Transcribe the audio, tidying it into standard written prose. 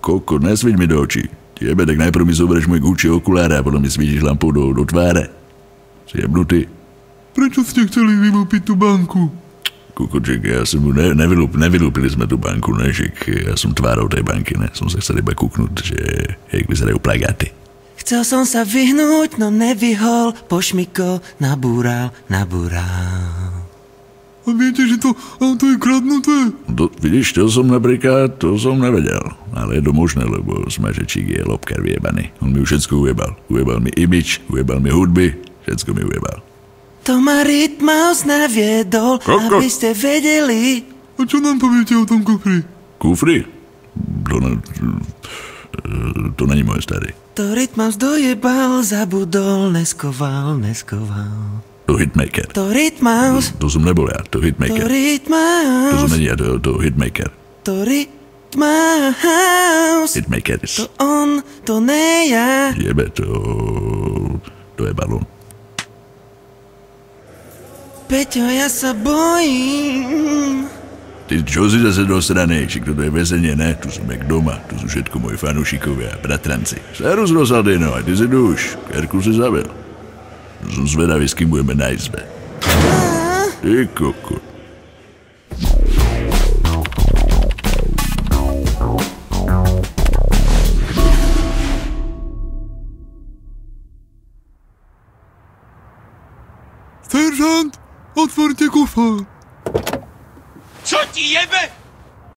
Koko, nesviť mi do očí. Tebe, tak najprv mi zoberieš môj Gucci okuláre a potom mi svítiš lampou do tváre. Si jebnutý. Prečo ste chceli vylúpiť tú banku? Kukoček, ja som mu nevylúpili sme tú banku, ne, že ja som tvárou tej banky, ne. Som sa chcel iba kúknúť, že jak vyzerajú plagáty. Chcel som sa vyhnúť, no nevyhol, pošmykol, nabúral. A viete, že to auto je kradnuté? Vidíš, to som nevedel. Ale je to možné, lebo smažečík je lobkar vyjebaný. On mi všetko ujebal. Ujebal mi imič, ujebal mi hudby, všetko mi ujebal. To ma Rytmaus naviedol, Koko. aby ste vedeli. A čo nám poviete o tom kufri? Kufri? To není moje starý. To Rytmaus dojebal, zabudol, neskoval. To Hitmaker. To Rytmaus. To som nebol ja, to Hitmaker. To Rytmaus. To som není ja, to Hitmaker. To Rytmaus. Hitmakers. To on, to ne ja. Jebe, to je balón. Peťo, ja sa bojím. Ty čo si zase do strany? Však toto je väzenie, ne? Tu som jak doma, tu sú všetko moji fanúšikovia, bratranci. Serus Rosadino, a ty si duš, Kerku si zabil. Som zvedavý, s kým budeme na izbe. Ty koko. Seržant, otvorte kufor. Čo ti jebe?